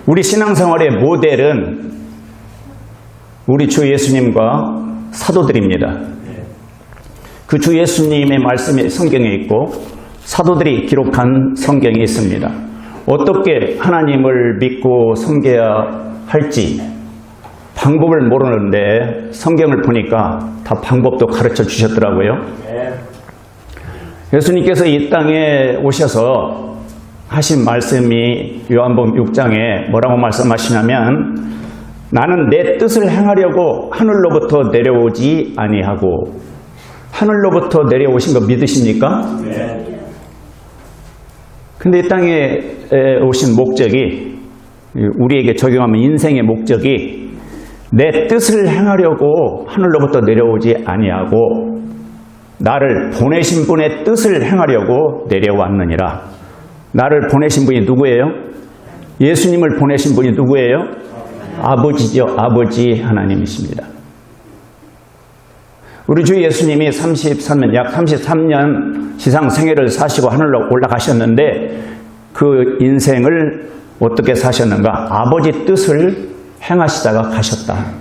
우리 신앙생활의 모델은 우리 주 예수님과 사도들입니다. 그 주 예수님의 말씀이 성경에 있고 사도들이 기록한 성경이 있습니다. 어떻게 하나님을 믿고 섬겨야 할지 방법을 모르는데 성경을 보니까 다 방법도 가르쳐 주셨더라고요. 예수님께서 이 땅에 오셔서 하신 말씀이 요한복음 6장에 뭐라고 말씀하시냐면 나는 내 뜻을 행하려고 하늘로부터 내려오지 아니하고. 하늘로부터 내려오신 거 믿으십니까? 네. 근데 이 땅에 오신 목적이, 우리에게 적용하면 인생의 목적이 내 뜻을 행하려고 하늘로부터 내려오지 아니하고 나를 보내신 분의 뜻을 행하려고 내려왔느니라. 나를 보내신 분이 누구예요? 예수님을 보내신 분이 누구예요? 아버지죠. 아버지 하나님이십니다. 우리 주 예수님이 약 33년 지상 생애를 사시고 하늘로 올라가셨는데 그 인생을 어떻게 사셨는가? 아버지 뜻을 행하시다가 가셨다.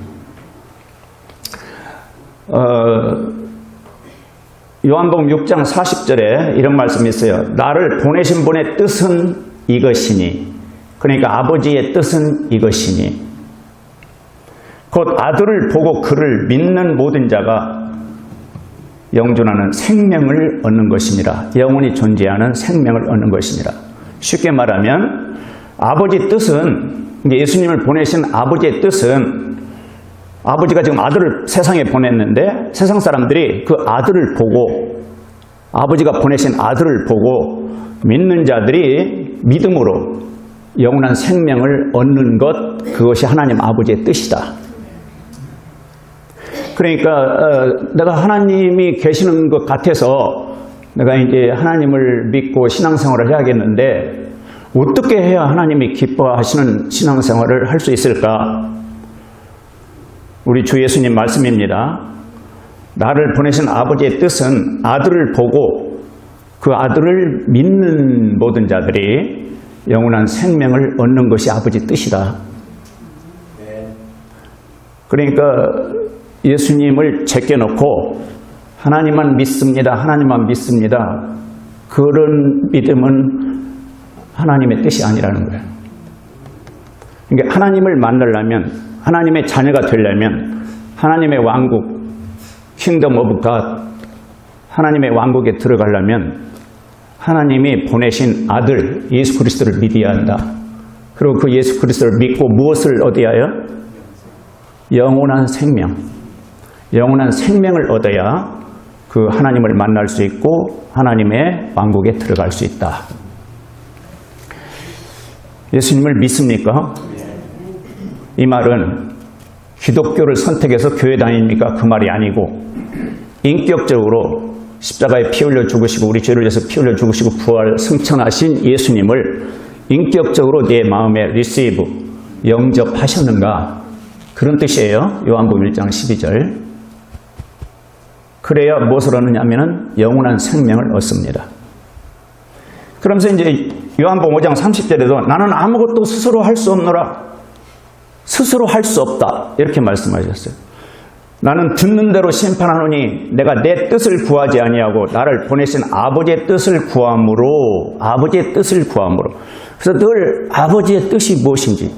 요한복음 6장 40절에 이런 말씀이 있어요. 나를 보내신 분의 뜻은 이것이니. 그러니까 아버지의 뜻은 이것이니. 곧 아들을 보고 그를 믿는 모든 자가 영존하는 생명을 얻는 것이니라. 영원히 존재하는 생명을 얻는 것이니라. 쉽게 말하면 아버지 뜻은, 예수님을 보내신 아버지의 뜻은, 아버지가 지금 아들을 세상에 보냈는데 세상 사람들이 그 아들을 보고, 아버지가 보내신 아들을 보고 믿는 자들이 믿음으로 영원한 생명을 얻는 것, 그것이 하나님 아버지의 뜻이다. 그러니까 내가 하나님이 계시는 것 같아서 내가 이제 하나님을 믿고 신앙생활을 해야겠는데 어떻게 해야 하나님이 기뻐하시는 신앙생활을 할 수 있을까? 우리 주 예수님 말씀입니다. 나를 보내신 아버지의 뜻은 아들을 보고 그 아들을 믿는 모든 자들이 영원한 생명을 얻는 것이 아버지 뜻이다. 그러니까 예수님을 제껴놓고 하나님만 믿습니다. 하나님만 믿습니다. 그런 믿음은 하나님의 뜻이 아니라는 거예요. 그러니까 하나님을 만나려면, 하나님의 자녀가 되려면 하나님의 왕국, 킹덤 오브 갓, 하나님의 왕국에 들어가려면 하나님이 보내신 아들 예수 그리스도를 믿어야 한다. 그리고 그 예수 그리스도를 믿고 무엇을 얻어야 해요? 영원한 생명. 영원한 생명을 얻어야 그 하나님을 만날 수 있고 하나님의 왕국에 들어갈 수 있다. 예수님을 믿습니까? 이 말은 기독교를 선택해서 교회 다닙니까? 그 말이 아니고 인격적으로 십자가에 피 흘려 죽으시고 우리 죄를 위해서 피 흘려 죽으시고 부활 승천하신 예수님을 인격적으로 내 마음에 리시브, 영접하셨는가? 그런 뜻이에요. 요한복음 1장 12절. 그래야 무엇을 얻느냐면 영원한 생명을 얻습니다. 그러면서 이제 요한복음 5장 30절에도 나는 아무것도 스스로 할 수 없노라. 스스로 할 수 없다. 이렇게 말씀하셨어요. 나는 듣는 대로 심판하노니 내가 내 뜻을 구하지 아니하고 나를 보내신 아버지의 뜻을 구함으로, 아버지의 뜻을 구함으로. 그래서 늘 아버지의 뜻이 무엇인지,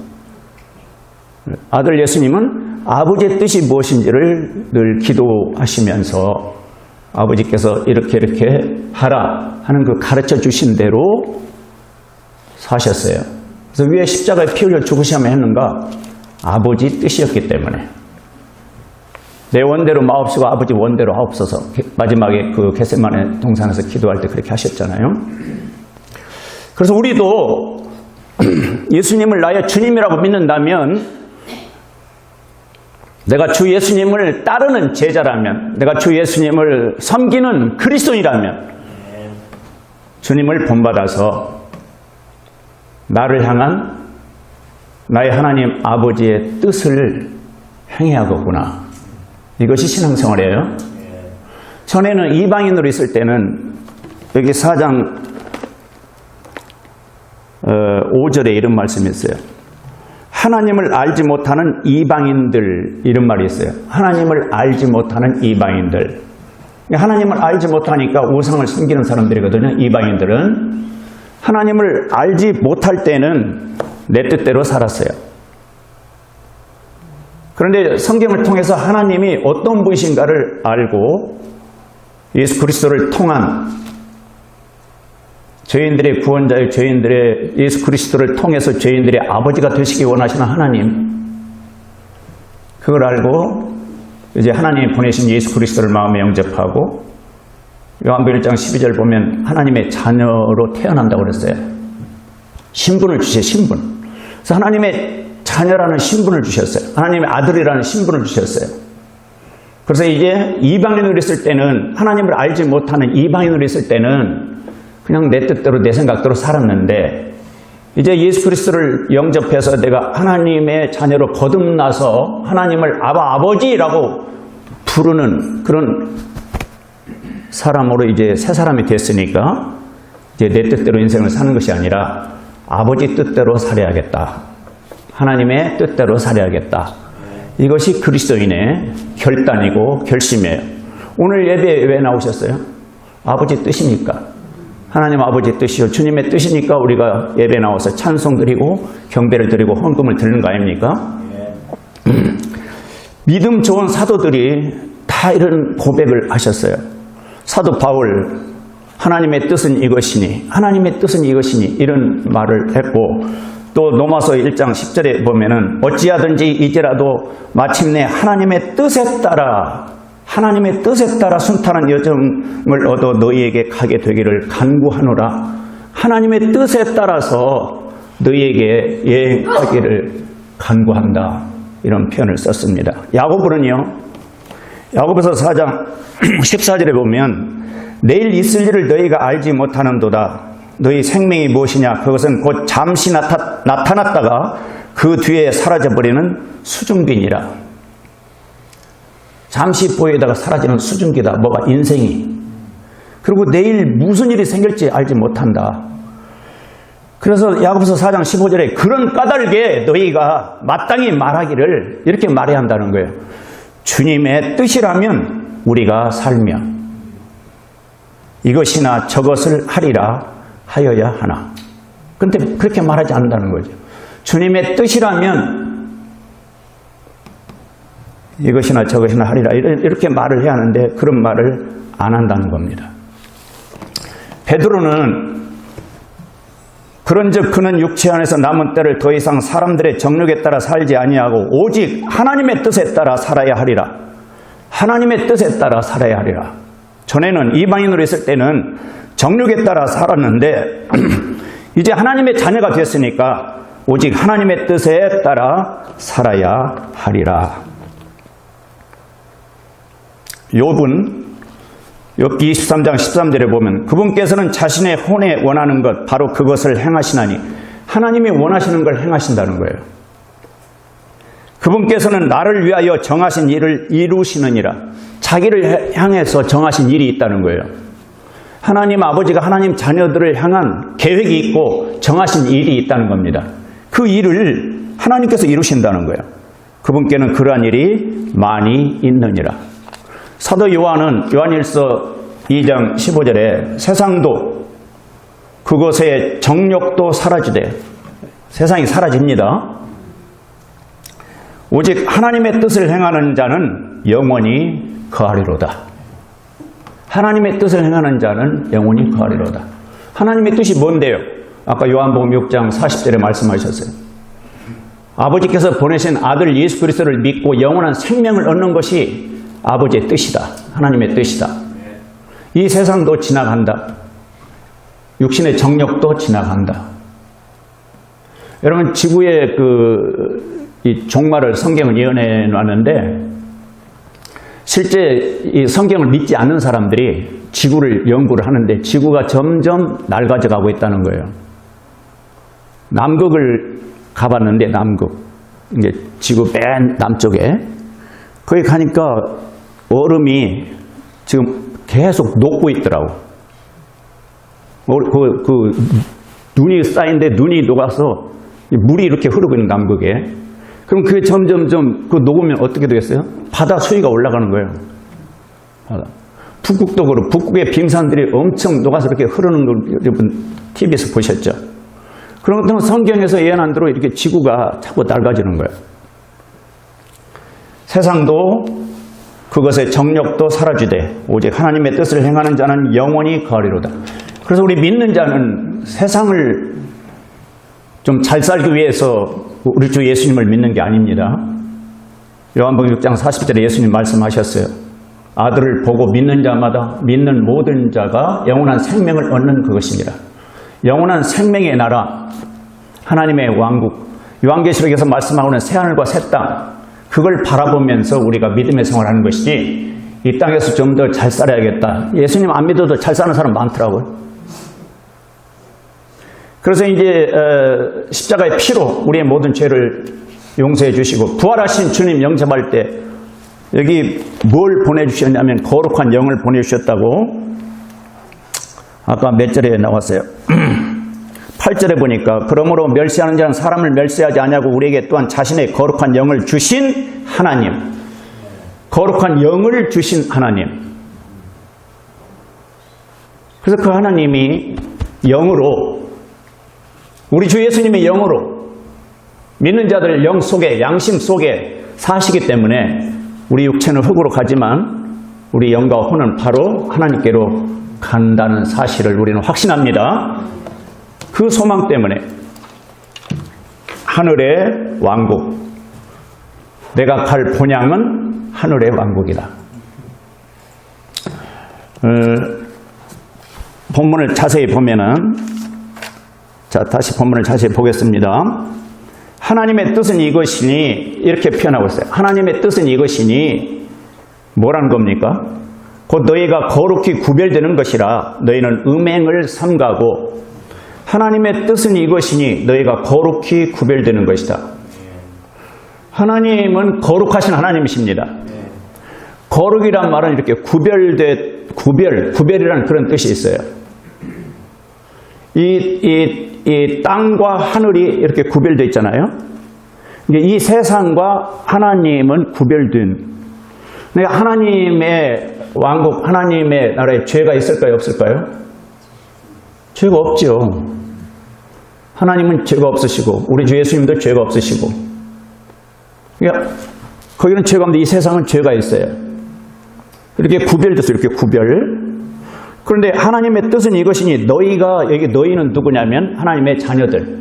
아들 예수님은 아버지의 뜻이 무엇인지를 늘 기도하시면서 아버지께서 이렇게 하라 하는 그 가르쳐 주신 대로 사셨어요. 그래서 왜 십자가에 피 흘려 죽으셔야만 했는가? 아버지 뜻이었기 때문에. 내 원대로 마옵시고 아버지 원대로 하옵소서. 마지막에 그 겟세마네 동산에서 기도할 때 그렇게 하셨잖아요. 그래서 우리도 예수님을 나의 주님이라고 믿는다면, 내가 주 예수님을 따르는 제자라면, 내가 주 예수님을 섬기는 그리스도인이라면 주님을 본받아서 나를 향한 나의 하나님 아버지의 뜻을 행해야겠구나. 이것이 신앙생활이에요. 전에는 이방인으로 있을 때는 여기 4장 5절에 이런 말씀이 있어요. 하나님을 알지 못하는 이방인들, 이런 말이 있어요. 하나님을 알지 못하는 이방인들. 하나님을 알지 못하니까 우상을 섬기는 사람들이거든요. 이방인들은 하나님을 알지 못할 때는 내 뜻대로 살았어요. 그런데 성경을 통해서 하나님이 어떤 분이신가를 알고 예수 그리스도를 통한 죄인들의 구원자의 죄인들의 예수 그리스도를 통해서 죄인들의 아버지가 되시기 원하시는 하나님, 그걸 알고 이제 하나님이 보내신 예수 그리스도를 마음에 영접하고 요한복음 1장 12절 보면 하나님의 자녀로 태어난다고 그랬어요. 신분을 주세요. 신분. 그래서 하나님의 자녀라는 신분을 주셨어요. 하나님의 아들이라는 신분을 주셨어요. 그래서 이제 이방인으로 있을 때는, 하나님을 알지 못하는 이방인으로 있을 때는 그냥 내 뜻대로 내 생각대로 살았는데, 이제 예수 그리스도를 영접해서 내가 하나님의 자녀로 거듭나서 하나님을 아버지라고 부르는 그런 사람으로 이제 새 사람이 됐으니까 이제 내 뜻대로 인생을 사는 것이 아니라 아버지 뜻대로 살아야겠다. 하나님의 뜻대로 살아야겠다. 이것이 그리스도인의 결단이고 결심이에요. 오늘 예배에 왜 나오셨어요? 아버지 뜻이니까. 하나님 아버지 뜻이요, 주님의 뜻이니까 우리가 예배 나와서 찬송 드리고 경배를 드리고 헌금을 드리는 거 아닙니까? 믿음 좋은 사도들이 다 이런 고백을 하셨어요. 사도 바울, 하나님의 뜻은 이것이니, 하나님의 뜻은 이것이니, 이런 말을 했고, 또 로마서 1장 10절에 보면은 어찌하든지 이제라도 마침내 하나님의 뜻에 따라 순탄한 여정을 얻어 너희에게 가게 되기를 간구하노라. 하나님의 뜻에 따라서 너희에게 여행하기를 간구한다. 이런 표현을 썼습니다. 야고보는요, 야고보서 4장 14절에 보면 내일 있을 일을 너희가 알지 못하는도다. 너희 생명이 무엇이냐? 그것은 곧 잠시 나타났다가 그 뒤에 사라져버리는 수증기니라. 잠시 보이다가 사라지는 수증기다. 뭐가 인생이. 그리고 내일 무슨 일이 생길지 알지 못한다. 그래서 야고보서 4장 15절에 그런 까닭에 너희가 마땅히 말하기를 이렇게 말해야 한다는 거예요. 주님의 뜻이라면 우리가 살며 이것이나 저것을 하리라 하여야 하나. 그런데 그렇게 말하지 않는다는 거죠. 주님의 뜻이라면 이것이나 저것이나 하리라 이렇게 말을 해야 하는데 그런 말을 안 한다는 겁니다. 베드로는 그런즉 그는 육체 안에서 남은 때를 더 이상 사람들의 정욕에 따라 살지 아니하고 오직 하나님의 뜻에 따라 살아야 하리라. 하나님의 뜻에 따라 살아야 하리라. 전에는 이방인으로 있을 때는 정욕에 따라 살았는데 이제 하나님의 자녀가 됐으니까 오직 하나님의 뜻에 따라 살아야 하리라. 욥은 욥기 23장 13절에 보면 그분께서는 자신의 혼에 원하는 것 바로 그것을 행하시나니 하나님이 원하시는 걸 행하신다는 거예요. 그분께서는 나를 위하여 정하신 일을 이루시느니라. 자기를 향해서 정하신 일이 있다는 거예요. 하나님 아버지가 하나님 자녀들을 향한 계획이 있고 정하신 일이 있다는 겁니다. 그 일을 하나님께서 이루신다는 거예요. 그분께는 그러한 일이 많이 있느니라. 사도 요한은 요한일서 2장 15절에 세상도 그것의 정욕도 사라지되, 세상이 사라집니다. 오직 하나님의 뜻을 행하는 자는 영원히 거하리로다. 하나님의 뜻을 행하는 자는 영원히 거하리로다. 하나님의 뜻이 뭔데요? 아까 요한복음 6장 40절에 말씀하셨어요. 아버지께서 보내신 아들 예수 그리스도를 믿고 영원한 생명을 얻는 것이 아버지의 뜻이다. 하나님의 뜻이다. 이 세상도 지나간다. 육신의 정욕도 지나간다. 여러분, 지구의 이 종말을 성경은 예언해 놨는데, 실제 이 성경을 믿지 않는 사람들이 지구를 연구를 하는데 지구가 점점 낡아져 가고 있다는 거예요. 남극을 가봤는데, 남극, 이제 지구 맨 남쪽에 거기 가니까 얼음이 지금 계속 녹고 있더라고. 눈이 쌓인데 눈이 녹아서 물이 이렇게 흐르고 있는 남극에. 그럼 그게 점점점 그 녹으면 어떻게 되겠어요? 바다 수위가 올라가는 거예요. 바다. 북극도 그렇고 북극의 빙산들이 엄청 녹아서 이렇게 흐르는 걸 여러분 TV에서 보셨죠? 그런 것들은 성경에서 예언한 대로 이렇게 지구가 자꾸 낡아지는 거예요. 세상도 그것의 정력도 사라지되 오직 하나님의 뜻을 행하는 자는 영원히 거하리로다. 그래서 우리 믿는 자는 세상을 좀 잘 살기 위해서 우리 주 예수님을 믿는 게 아닙니다. 요한복음 6장 40절에 예수님 말씀하셨어요. 아들을 보고 믿는 자마다 믿는 모든 자가 영원한 생명을 얻는 그것이니라. 영원한 생명의 나라, 하나님의 왕국, 요한계시록에서 말씀하고는 새하늘과 새 땅, 그걸 바라보면서 우리가 믿음의 생활을 하는 것이지 이 땅에서 좀 더 잘 살아야겠다. 예수님 안 믿어도 잘 사는 사람 많더라고요. 그래서 이제 십자가의 피로 우리의 모든 죄를 용서해 주시고 부활하신 주님 영접할 때 여기 뭘 보내주셨냐면 거룩한 영을 보내주셨다고. 아까 몇 절에 나왔어요? 8절에 보니까 그러므로 멸시하는 자는 사람을 멸시하지 아니하고 우리에게 또한 자신의 거룩한 영을 주신 하나님. 거룩한 영을 주신 하나님. 그래서 그 하나님이 영으로, 우리 주 예수님의 영으로 믿는 자들 영 속에, 양심 속에 사시기 때문에 우리 육체는 흙으로 가지만 우리 영과 혼은 바로 하나님께로 간다는 사실을 우리는 확신합니다. 그 소망 때문에 하늘의 왕국, 내가 갈 본향은 하늘의 왕국이다. 본문을 자세히 보면은, 자, 다시 본문을 자세히 보겠습니다. 하나님의 뜻은 이것이니, 이렇게 표현하고 있어요. 하나님의 뜻은 이것이니 뭐라는 겁니까? 곧 너희가 거룩히 구별되는 것이라 너희는 음행을 삼가고, 하나님의 뜻은 이것이니 너희가 거룩히 구별되는 것이다. 하나님은 거룩하신 하나님이십니다. 거룩이란 말은 이렇게 구별이라는 그런 뜻이 있어요. 이 땅과 하늘이 이렇게 구별되어 있잖아요. 이 세상과 하나님은 구별된. 그러니까 하나님의 왕국, 하나님의 나라에 죄가 있을까요, 없을까요? 죄가 없죠. 하나님은 죄가 없으시고 우리 주 예수님도 죄가 없으시고, 그러니까 거기는 죄가 없는데 이 세상은 죄가 있어요. 이렇게 구별돼서 이렇게 구별. 그런데 하나님의 뜻은 이것이니 너희가, 여기 너희는 누구냐면 하나님의 자녀들,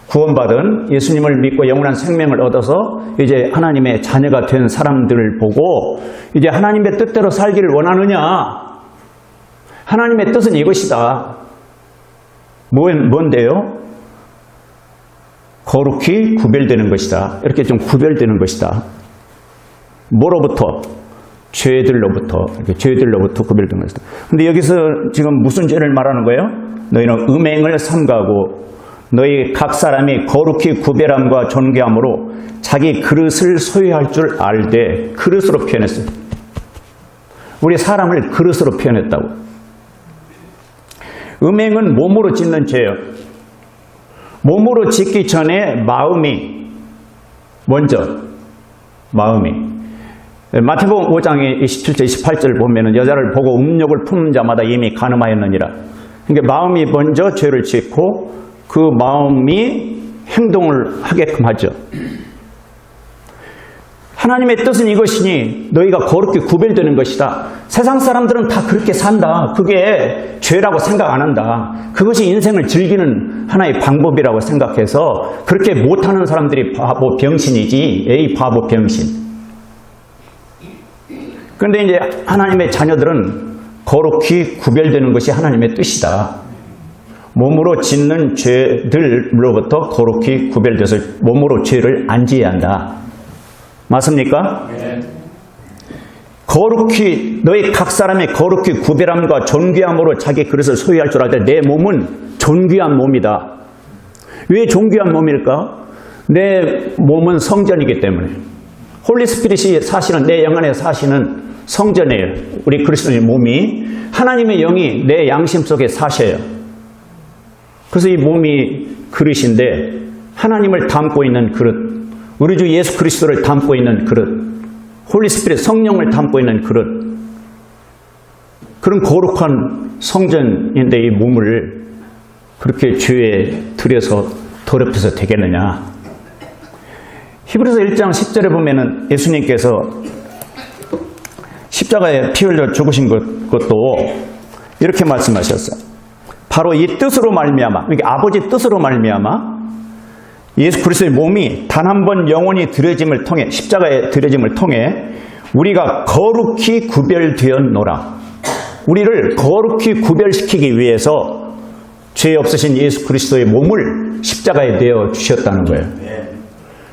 구원받은 예수님을 믿고 영원한 생명을 얻어서 이제 하나님의 자녀가 된 사람들을 보고 이제 하나님의 뜻대로 살기를 원하느냐. 하나님의 뜻은 이것이다. 뭔데요? 거룩히 구별되는 것이다. 이렇게 좀 구별되는 것이다. 뭐로부터? 죄들로부터. 이렇게 죄들로부터 구별된 것이다. 근데 여기서 지금 무슨 죄를 말하는 거예요? 너희는 음행을 삼가고 너희 각 사람이 거룩히 구별함과 존귀함으로 자기 그릇을 소유할 줄 알되, 그릇으로 표현했어요. 우리 사람을 그릇으로 표현했다고. 음행은 몸으로 짓는 죄예요. 몸으로 짓기 전에 마음이 먼저, 마음이. 마태복음 5장의 27절 28절을 보면 여자를 보고 음욕을 품는 자마다 이미 간음하였느니라. 그러니까 마음이 먼저 죄를 짓고 그 마음이 행동을 하게끔 하죠. 하나님의 뜻은 이것이니 너희가 거룩히 구별되는 것이다. 세상 사람들은 다 그렇게 산다. 그게 죄라고 생각 안 한다. 그것이 인생을 즐기는 하나의 방법이라고 생각해서 그렇게 못하는 사람들이 바보 병신이지. 에이 바보 병신. 그런데 이제 하나님의 자녀들은 거룩히 구별되는 것이 하나님의 뜻이다. 몸으로 짓는 죄들로부터 거룩히 구별돼서 몸으로 죄를 안 지어야 한다. 맞습니까? 네. 거룩히, 너희 각 사람의 거룩히 구별함과 존귀함으로 자기 그릇을 소유할 줄 알되 내 몸은 존귀한 몸이다. 왜 존귀한 몸일까? 내 몸은 성전이기 때문에. 홀리 스피릿이 사실은 내 영 안에 사시는 성전이에요. 우리 그리스도의 몸이. 하나님의 영이 내 양심 속에 사셔요. 그래서 이 몸이 그릇인데 하나님을 담고 있는 그릇, 우리 주 예수 그리스도를 담고 있는 그릇, 홀리 스피릿 성령을 담고 있는 그릇, 그런 거룩한 성전인데 이 몸을 그렇게 죄에 들여서 더럽혀서 되겠느냐. 히브리서 1장 10절에 보면은 예수님께서 십자가에 피 흘려 죽으신 것도 이렇게 말씀하셨어요. 바로 이 뜻으로 말미암아, 그러니까 아버지 뜻으로 말미암아 예수 그리스도의 몸이 단 한 번 영원히 드려짐을 통해, 십자가에 드려짐을 통해 우리가 거룩히 구별되었노라. 우리를 거룩히 구별시키기 위해서 죄 없으신 예수 그리스도의 몸을 십자가에 내어 주셨다는 거예요.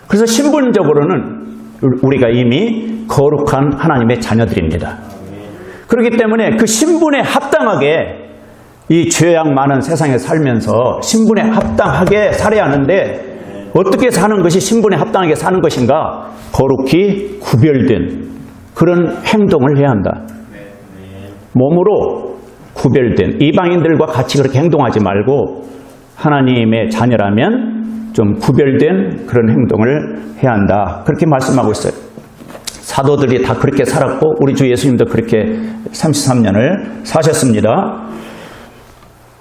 그래서 신분적으로는 우리가 이미 거룩한 하나님의 자녀들입니다. 그렇기 때문에 그 신분에 합당하게 이 죄악 많은 세상에 살면서 신분에 합당하게 살아야 하는데, 어떻게 사는 것이 신분에 합당하게 사는 것인가? 거룩히 구별된 그런 행동을 해야 한다. 몸으로 구별된, 이방인들과 같이 그렇게 행동하지 말고 하나님의 자녀라면 좀 구별된 그런 행동을 해야 한다. 그렇게 말씀하고 있어요. 사도들이 다 그렇게 살았고 우리 주 예수님도 그렇게 33년을 사셨습니다.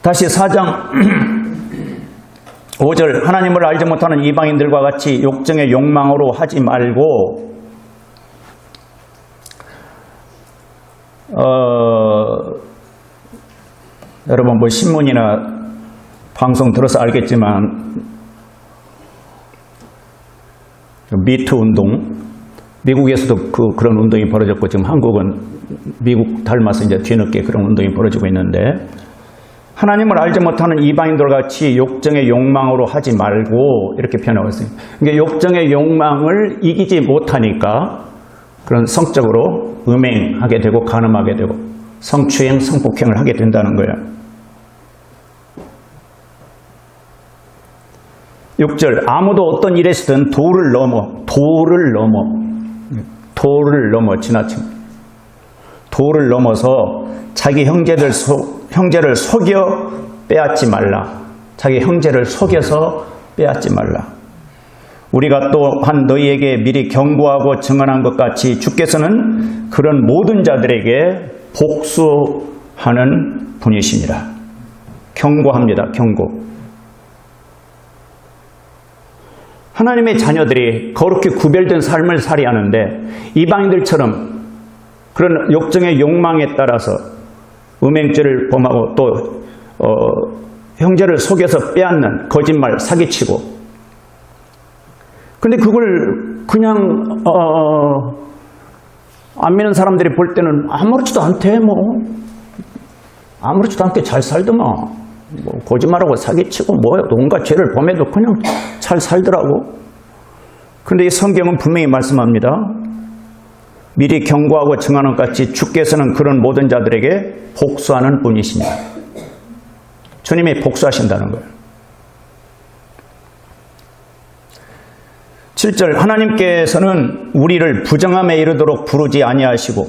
다시 4장 5절, 하나님을 알지 못하는 이방인들과 같이 욕정의 욕망으로 하지 말고 여러분 뭐 신문이나 방송 들어서 알겠지만 미투 운동, 미국에서도 그런 운동이 벌어졌고 지금 한국은 미국 닮아서 이제 뒤늦게 그런 운동이 벌어지고 있는데, 하나님을 알지 못하는 이방인들과 같이 욕정의 욕망으로 하지 말고 이렇게 표현하고 있어요. 그러니까 욕정의 욕망을 이기지 못하니까 그런 성적으로 음행하게 되고 간음하게 되고 성추행, 성폭행을 하게 된다는 거예요. 6절, 아무도 어떤 일에서든 도를 넘어 지나친, 도를 넘어서 자기 형제를 속여 빼앗지 말라. 자기 형제를 속여서 빼앗지 말라. 우리가 또한 너희에게 미리 경고하고 증언한 것 같이 주께서는 그런 모든 자들에게 복수하는 분이시니라. 경고합니다. 경고. 하나님의 자녀들이 거룩히 구별된 삶을 살아야 하는데, 이방인들처럼 그런 욕정의 욕망에 따라서 음행죄를 범하고 또 형제를 속여서 빼앗는, 거짓말, 사기치고, 근데 그걸 그냥 안 믿는 사람들이 볼 때는 아무렇지도 않대. 뭐 아무렇지도 않게 잘 살더만, 뭐 거짓말하고 사기치고 뭐 온갖 죄를 범해도 그냥 잘 살더라고. 근데 이 성경은 분명히 말씀합니다. 미리 경고하고 증언한 것 같이 주께서는 그런 모든 자들에게 복수하는 분이시니, 주님이 복수하신다는 거예요. 7절, 하나님께서는 우리를 부정함에 이르도록 부르지 아니하시고,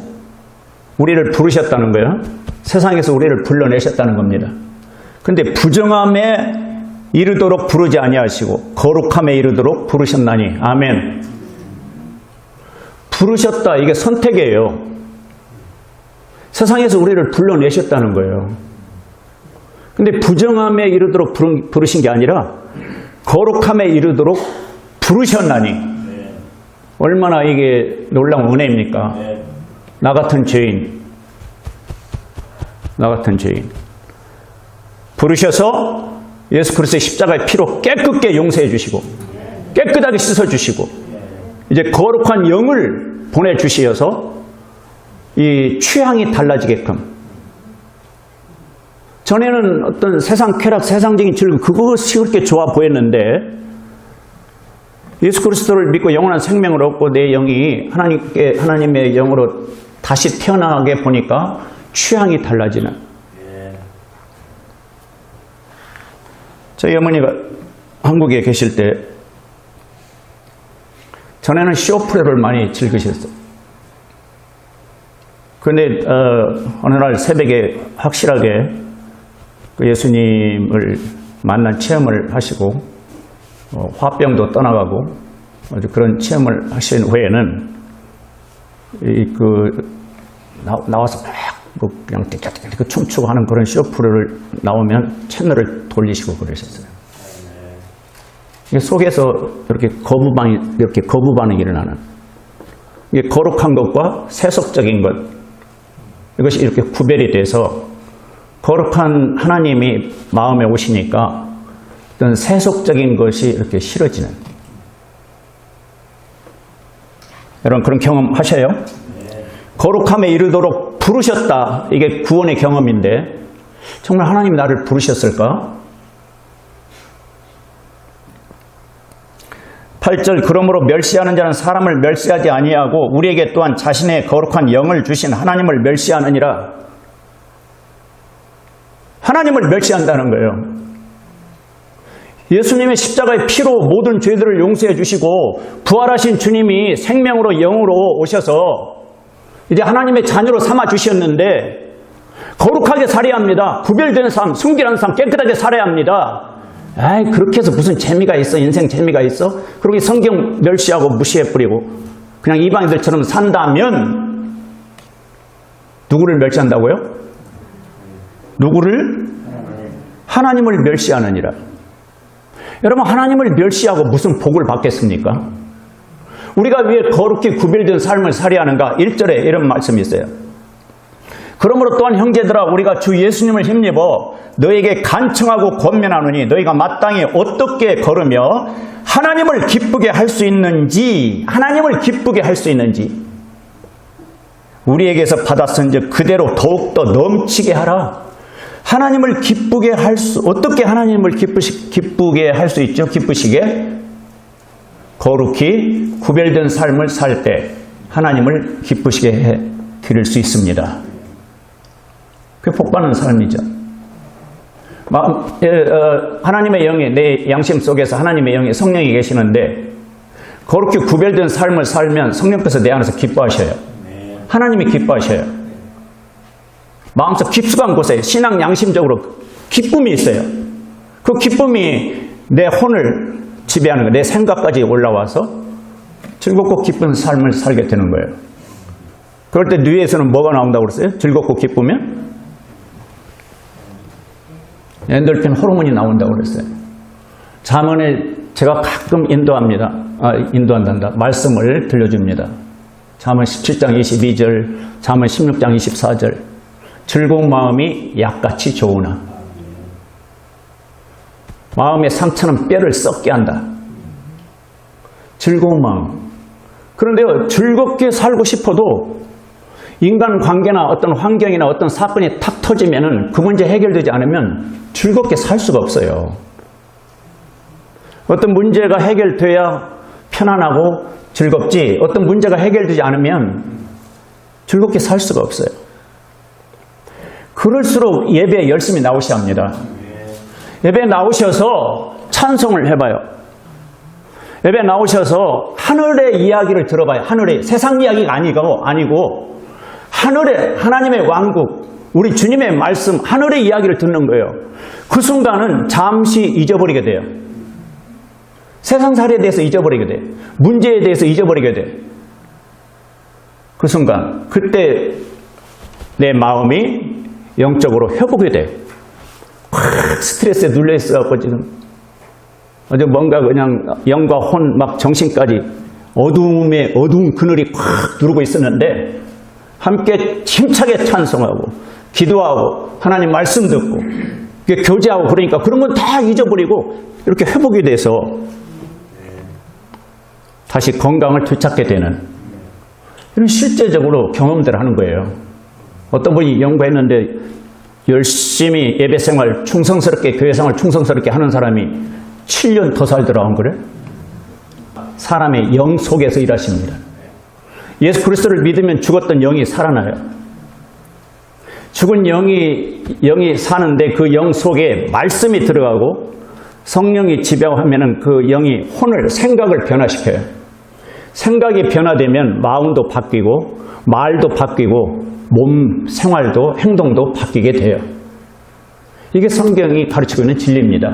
우리를 부르셨다는 거예요. 세상에서 우리를 불러내셨다는 겁니다. 그런데 부정함에 이르도록 부르지 아니하시고 거룩함에 이르도록 부르셨나니. 아멘. 부르셨다, 이게 선택이에요. 세상에서 우리를 불러내셨다는 거예요. 근데 부정함에 이르도록 부르신 게 아니라 거룩함에 이르도록 부르셨나니. 얼마나 이게 놀라운 은혜입니까? 나 같은 죄인, 부르셔서 예수 그리스도의 십자가의 피로 깨끗게 용서해 주시고 깨끗하게 씻어 주시고 이제 거룩한 영을 보내주시어서 이 취향이 달라지게끔. 전에는 어떤 세상 쾌락, 세상적인 즐거움, 그것이 그렇게 좋아 보였는데, 예수 그리스도를 믿고 영원한 생명을 얻고 내 영이 하나님의 영으로 다시 태어나게 보니까 취향이 달라지는. 저희 어머니가 한국에 계실 때 전에는 쇼프레를 많이 즐기셨어요. 그런데 어느 날 새벽에 확실하게 그 예수님을 만난 체험을 하시고 화병도 떠나가고 아주 그런 체험을 하신 후에는 나와서 막 그냥 띠깍띠깍 춤추고 하는 그런 쇼프를 나오면 채널을 돌리시고 그러셨어요. 이게 속에서 이렇게 거부 반응이 일어나는, 이게 거룩한 것과 세속적인 것, 이것이 이렇게 구별이 돼서 거룩한 하나님이 마음에 오시니까 어떤 세속적인 것이 이렇게 싫어지는, 여러분 그런 경험 하셔요? 거룩함에 이르도록 부르셨다. 이게 구원의 경험인데 정말 하나님이 나를 부르셨을까? 8절 그러므로 멸시하는 자는 사람을 멸시하지 아니하고 우리에게 또한 자신의 거룩한 영을 주신 하나님을 멸시하느니라. 하나님을 멸시한다는 거예요. 예수님의 십자가의 피로 모든 죄들을 용서해 주시고 부활하신 주님이 생명으로 영으로 오셔서 이제 하나님의 자녀로 삼아 주셨는데 거룩하게 살아야 합니다. 구별된 삶, 순결한 삶, 깨끗하게 살아야 합니다. 아이, 그렇게 해서 무슨 재미가 있어? 인생 재미가 있어? 그러고 성경 멸시하고 무시해버리고 그냥 이방인들처럼 산다면 누구를 멸시한다고요? 누구를? 하나님을 멸시하느니라. 여러분, 하나님을 멸시하고 무슨 복을 받겠습니까? 우리가 왜 거룩히 구별된 삶을 살아야 하는가? 1절에 이런 말씀이 있어요. 그러므로 또한 형제들아, 우리가 주 예수님을 힘입어 너에게 간청하고 권면하노니 너희가 마땅히 어떻게 걸으며 하나님을 기쁘게 할 수 있는지, 하나님을 기쁘게 할 수 있는지 우리에게서 받았은즉 그대로 더욱더 넘치게 하라. 하나님을 기쁘게 할 수, 어떻게 하나님을 기쁘게 할 수 있죠? 기쁘시게? 거룩히 구별된 삶을 살 때 하나님을 기쁘시게 해 드릴 수 있습니다. 그게 복받는 삶이죠. 하나님의 영이, 내 양심 속에서 하나님의 영이, 성령이 계시는데 거룩히 구별된 삶을 살면 성령께서 내 안에서 기뻐하셔요. 하나님이 기뻐하셔요. 마음속 깊숙한 곳에 신앙 양심적으로 기쁨이 있어요. 그 기쁨이 내 혼을 지배하는 거예요. 내 생각까지 올라와서 즐겁고 기쁜 삶을 살게 되는 거예요. 그럴 때 뇌에서는 뭐가 나온다고 그랬어요? 즐겁고 기쁘면? 엔돌핀 호르몬이 나온다고 그랬어요. 잠언에 제가 가끔 인도한단다. 말씀을 들려줍니다. 잠언 17장 22절, 잠언 16장 24절. 즐거운 마음이 약같이 좋으나 마음의 상처는 뼈를 썩게 한다. 즐거운 마음. 그런데요, 즐겁게 살고 싶어도 인간 관계나 어떤 환경이나 어떤 사건이 탁 터지면은 그 문제 해결되지 않으면 즐겁게 살 수가 없어요. 어떤 문제가 해결돼야 편안하고 즐겁지, 어떤 문제가 해결되지 않으면 즐겁게 살 수가 없어요. 그럴수록 예배에 열심히 나오셔야 합니다. 예배에 나오셔서 찬송을 해봐요. 예배에 나오셔서 하늘의 이야기를 들어봐요. 하늘의, 세상 이야기가 아니고 하늘의, 하나님의 왕국, 우리 주님의 말씀, 하늘의 이야기를 듣는 거예요. 그 순간은 잠시 잊어버리게 돼요. 세상살이에 대해서 잊어버리게 돼요. 문제에 대해서 잊어버리게 돼요. 그 순간, 그때 내 마음이 영적으로 회복이 돼요. 확 스트레스에 눌려 있어갖고 지금 어제 뭔가 그냥 영과 혼, 막 정신까지 어두운 그늘이 확 누르고 있었는데 함께 힘차게 찬송하고 기도하고 하나님 말씀 듣고 교제하고 그러니까 그런 건 다 잊어버리고 이렇게 회복이 돼서 다시 건강을 되찾게 되는 이런 실제적으로 경험들을 하는 거예요. 어떤 분이 연구했는데 열심히 예배생활 충성스럽게, 교회생활 충성스럽게 하는 사람이 7년 더 살더라고요. 그래? 사람의 영 속에서 일하십니다. 예수 그리스도를 믿으면 죽었던 영이 살아나요. 죽은 영이 사는데 그 영 속에 말씀이 들어가고 성령이 지배하면 그 영이 혼을, 생각을 변화시켜요. 생각이 변화되면 마음도 바뀌고 말도 바뀌고 몸 생활도 행동도 바뀌게 돼요. 이게 성경이 가르치고 있는 진리입니다.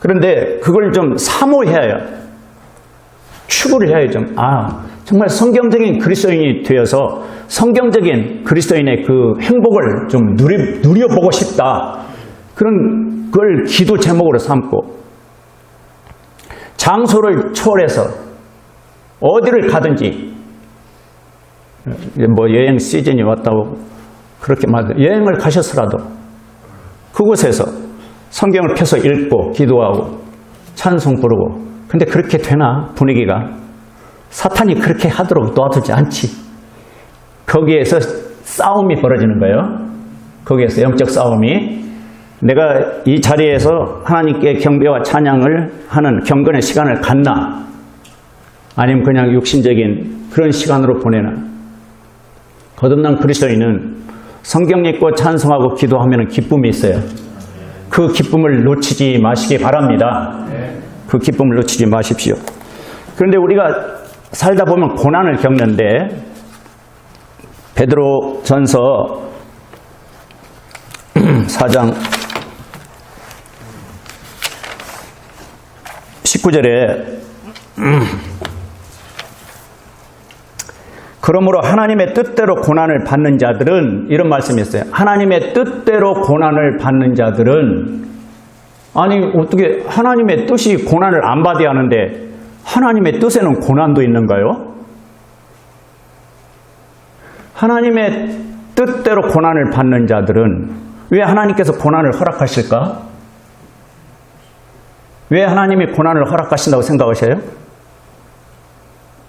그런데 그걸 좀 사모해야 해요. 추구를 해야 좀, 정말 성경적인 그리스도인이 되어서 성경적인 그리스도인의 그 행복을 좀 누려보고 싶다. 그런 걸 기도 제목으로 삼고, 장소를 초월해서 어디를 가든지, 뭐 여행 시즌이 왔다고 그렇게 여행을 가셨더라도 그곳에서 성경을 펴서 읽고 기도하고 찬송 부르고. 근데 그렇게 되나? 분위기가 사탄이 그렇게 하도록 도와주지 않지. 거기에서 싸움이 벌어지는 거예요. 거기에서 영적 싸움이. 내가 이 자리에서 하나님께 경배와 찬양을 하는 경건의 시간을 갖나, 아니면 그냥 육신적인 그런 시간으로 보내나. 거듭난 그리스도인은 성경 읽고 찬송하고 기도하면 기쁨이 있어요. 그 기쁨을 놓치지 마시기 바랍니다. 그 기쁨을 놓치지 마십시오. 그런데 우리가 살다 보면 고난을 겪는데, 베드로 전서 4장 19절에 그러므로 하나님의 뜻대로 고난을 받는 자들은, 이런 말씀이 있어요. 하나님의 뜻대로 고난을 받는 자들은, 아니 어떻게 하나님의 뜻이 고난을 안 받아야 하는데 하나님의 뜻에는 고난도 있는가요? 하나님의 뜻대로 고난을 받는 자들은 왜 하나님께서 고난을 허락하실까? 왜 하나님이 고난을 허락하신다고 생각하셔요?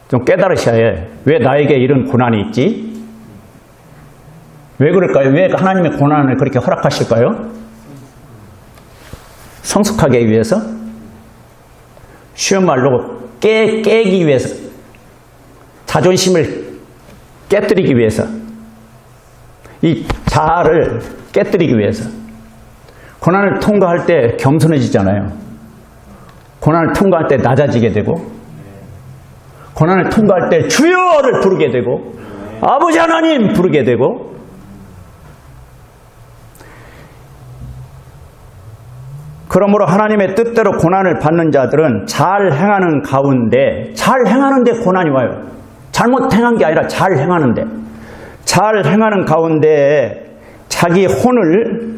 좀 깨달으셔야 해. 왜 나에게 이런 고난이 있지? 왜 그럴까요? 왜 하나님의 고난을 그렇게 허락하실까요? 성숙하게 하기 위해서? 쉬운 말로 깨기 위해서, 자존심을 깨뜨리기 위해서, 이 자아를 깨뜨리기 위해서. 고난을 통과할 때 겸손해지잖아요. 고난을 통과할 때 낮아지게 되고, 고난을 통과할 때 주여를 부르게 되고, 아버지 하나님 부르게 되고. 그러므로 하나님의 뜻대로 고난을 받는 자들은 잘 행하는 가운데, 잘 행하는데 고난이 와요. 잘못 행한 게 아니라 잘 행하는데, 잘 행하는 가운데 자기 혼을,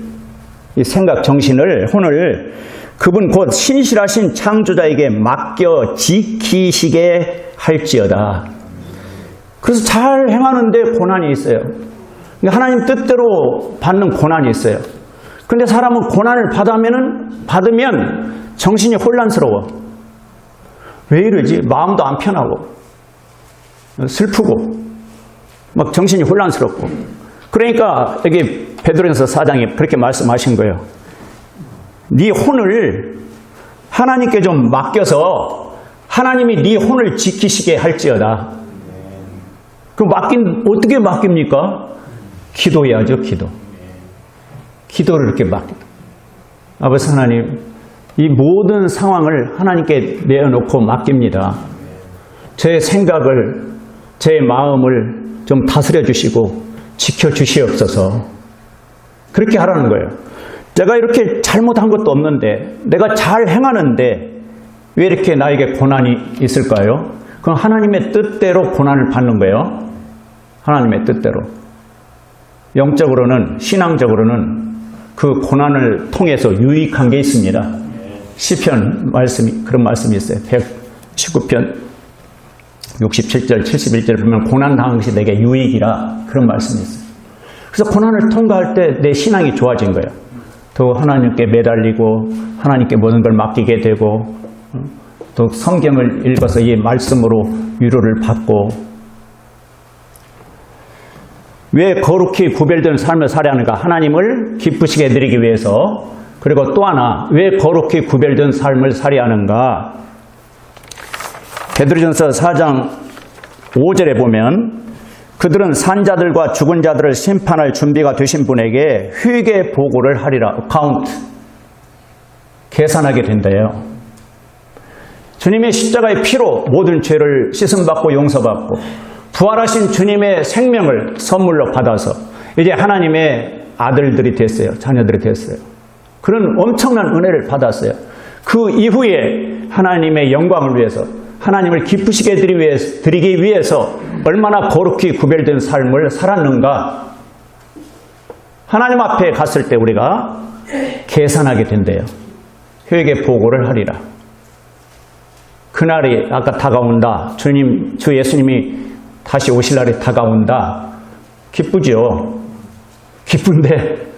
이 생각 정신을, 혼을 그분 곧 신실하신 창조자에게 맡겨 지키시게 할지어다. 그래서 잘 행하는데 고난이 있어요. 하나님 뜻대로 받는 고난이 있어요. 근데 사람은 고난을 받으면 정신이 혼란스러워. 왜 이러지? 마음도 안 편하고 슬프고 막 정신이 혼란스럽고. 그러니까 여기 베드로전서 4장에 그렇게 말씀하신 거예요. 네 혼을 하나님께 좀 맡겨서 하나님이 네 혼을 지키시게 할지어다. 그 어떻게 맡깁니까? 기도해야죠. 기도를 이렇게 맡깁니다. 아버지 하나님, 이 모든 상황을 하나님께 내어놓고 맡깁니다. 제 생각을, 제 마음을 좀 다스려 주시고 지켜주시옵소서. 그렇게 하라는 거예요. 내가 이렇게 잘못한 것도 없는데, 내가 잘 행하는데 왜 이렇게 나에게 고난이 있을까요? 그건 하나님의 뜻대로 고난을 받는 거예요. 하나님의 뜻대로. 영적으로는, 신앙적으로는 그 고난을 통해서 유익한 게 있습니다. 시편 말씀이, 그런 말씀이 있어요. 119편 67절, 71절 보면 고난당한 것이 내게 유익이라, 그런 말씀이 있어요. 그래서 고난을 통과할 때 내 신앙이 좋아진 거예요. 또 하나님께 매달리고 하나님께 모든 걸 맡기게 되고, 또 성경을 읽어서 이 말씀으로 위로를 받고. 왜 거룩히 구별된 삶을 살아야 하는가? 하나님을 기쁘시게 해드리기 위해서. 그리고 또 하나, 왜 거룩히 구별된 삶을 살아야 하는가? 베드로전서 4장 5절에 보면 그들은 산자들과 죽은 자들을 심판할 준비가 되신 분에게 회개 보고를 하리라. 카운트, 계산하게 된대요. 주님의 십자가의 피로 모든 죄를 씻음받고 용서받고, 부활하신 주님의 생명을 선물로 받아서 이제 하나님의 아들들이 됐어요. 자녀들이 됐어요. 그런 엄청난 은혜를 받았어요. 그 이후에 하나님의 영광을 위해서, 하나님을 기쁘시게 드리기 위해서 얼마나 거룩히 구별된 삶을 살았는가. 하나님 앞에 갔을 때 우리가 계산하게 된대요. 회개 보고를 하리라. 그날이 아까 다가온다. 주 예수님이 다시 오실 날이 다가온다. 기쁘죠. 기쁜데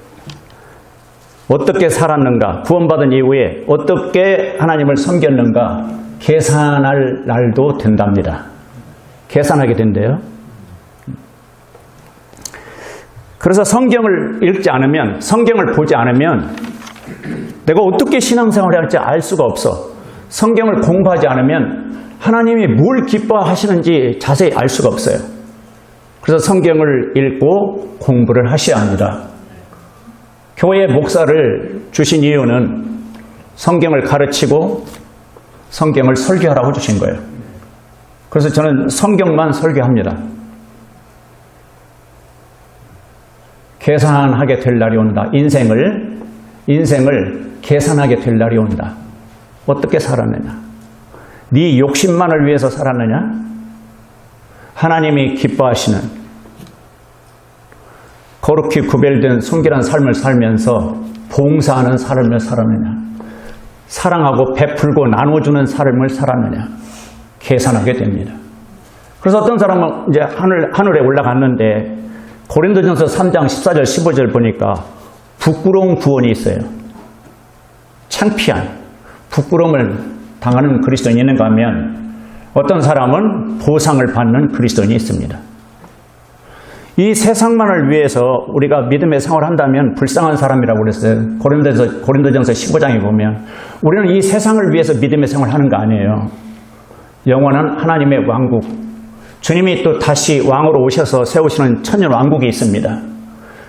어떻게 살았는가, 구원받은 이후에 어떻게 하나님을 섬겼는가 계산할 날도 된답니다. 계산하게 된대요. 그래서 성경을 읽지 않으면, 성경을 보지 않으면 내가 어떻게 신앙생활을 할지 알 수가 없어. 성경을 공부하지 않으면 하나님이 뭘 기뻐하시는지 자세히 알 수가 없어요. 그래서 성경을 읽고 공부를 하셔야 합니다. 교회 목사를 주신 이유는 성경을 가르치고 성경을 설교하라고 주신 거예요. 그래서 저는 성경만 설교합니다. 계산하게 될 날이 온다. 인생을 계산하게 될 날이 온다. 어떻게 살았느냐? 네 욕심만을 위해서 살았느냐? 하나님이 기뻐하시는 거룩히 구별된 순결한 삶을 살면서 봉사하는 삶을 살았느냐? 사랑하고 베풀고 나눠주는 삶을 살았느냐? 계산하게 됩니다. 그래서 어떤 사람은 이제 하늘에 올라갔는데 고린도전서 3장 14절 15절 보니까 부끄러운 구원이 있어요. 창피한 부끄러움을 당하는 그리스도인이 있는가 하면 어떤 사람은 보상을 받는 그리스도인이 있습니다. 이 세상만을 위해서 우리가 믿음의 생활을 한다면 불쌍한 사람이라고 그랬어요. 고린도전서 15장에 보면 우리는 이 세상을 위해서 믿음의 생활을 하는 거 아니에요. 영원한 하나님의 왕국, 주님이 또 다시 왕으로 오셔서 세우시는 천년 왕국이 있습니다.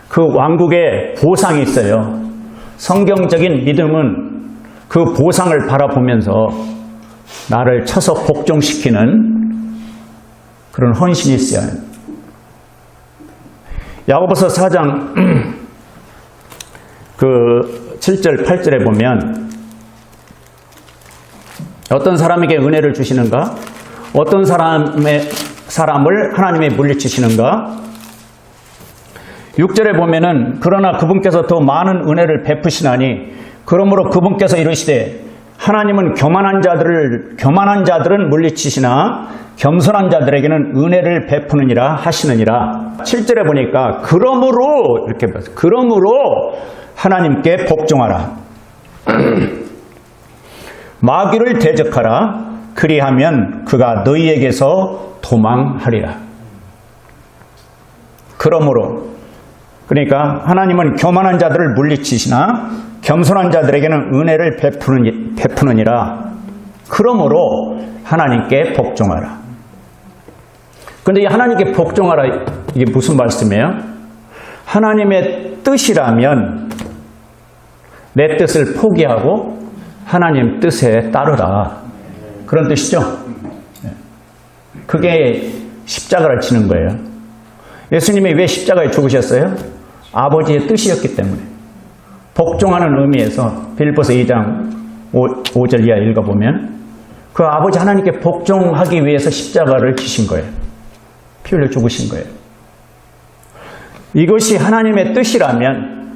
그 왕국에 보상이 있어요. 성경적인 믿음은 그 보상을 바라보면서 나를 쳐서 복종시키는 그런 헌신이 있어야 해요. 야고보서 4장 그 7절 8절에 보면 어떤 사람에게 은혜를 주시는가? 어떤 사람을 하나님이 물리치시는가? 6절에 보면은 그러나 그분께서 더 많은 은혜를 베푸시나니 그러므로 그분께서 이르시되 하나님은 교만한 자들은 물리치시나 겸손한 자들에게는 은혜를 베푸느니라 하시느니라. 7절에 보니까 그러므로 이렇게 봤어요. 그러므로 하나님께 복종하라. 마귀를 대적하라. 그리하면 그가 너희에게서 도망하리라. 그러므로, 그러니까 하나님은 교만한 자들을 물리치시나 겸손한 자들에게는 은혜를 베푸느니라. 그러므로 하나님께 복종하라. 그런데 이 하나님께 복종하라, 이게 무슨 말씀이에요? 하나님의 뜻이라면 내 뜻을 포기하고 하나님 뜻에 따르라. 그런 뜻이죠. 그게 십자가를 치는 거예요. 예수님이 왜 십자가에 죽으셨어요? 아버지의 뜻이었기 때문에. 복종하는 의미에서 빌립보서 2장 5절 이하 읽어보면 그 아버지 하나님께 복종하기 위해서 십자가를 지신 거예요. 피 흘려 죽으신 거예요. 이것이 하나님의 뜻이라면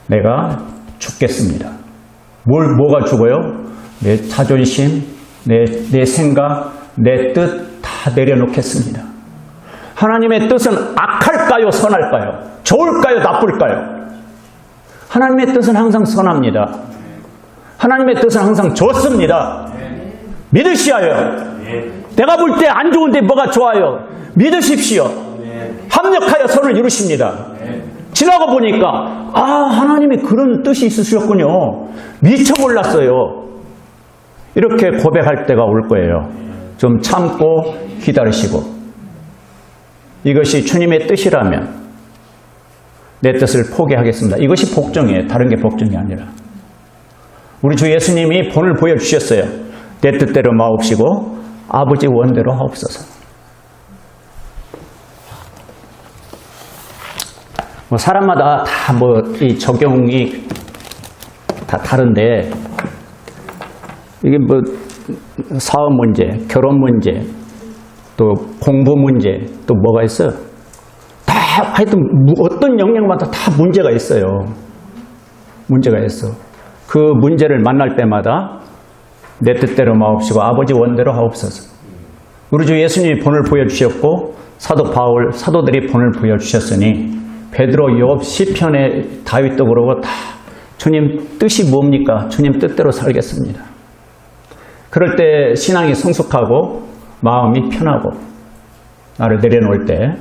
내가 죽겠습니다. 뭐가 죽어요? 내 자존심, 내 생각, 내 뜻 다 내려놓겠습니다. 하나님의 뜻은 악할까요? 선할까요? 좋을까요? 나쁠까요? 하나님의 뜻은 항상 선합니다. 하나님의 뜻은 항상 좋습니다. 믿으시어요. 내가 볼 때 안 좋은데 뭐가 좋아요? 믿으십시오. 합력하여 선을 이루십니다. 지나고 보니까 하나님이 그런 뜻이 있으셨군요. 미처 몰랐어요. 이렇게 고백할 때가 올 거예요. 좀 참고 기다리시고, 이것이 주님의 뜻이라면 내 뜻을 포기하겠습니다. 이것이 복종이에요. 다른 게 복종이 아니라. 우리 주 예수님이 본을 보여주셨어요. 내 뜻대로 마옵시고 아버지 원대로 하옵소서. 사람마다 다 이 적용이 다 다른데 이게 뭐 사업 문제, 결혼 문제, 또 공부 문제, 또 뭐가 있어요? 다 하여튼 어떤 영역마다 다 문제가 있어요. 문제가 있어. 그 문제를 만날 때마다 내 뜻대로 마옵시고 아버지 원대로 하옵소서. 우리 주 예수님이 본을 보여주셨고 사도 바울, 사도들이 본을 보여주셨으니 베드로, 욥, 시편의 다윗도 그러고 다 주님 뜻이 뭡니까? 주님 뜻대로 살겠습니다. 그럴 때 신앙이 성숙하고 마음이 편하고 나를 내려놓을 때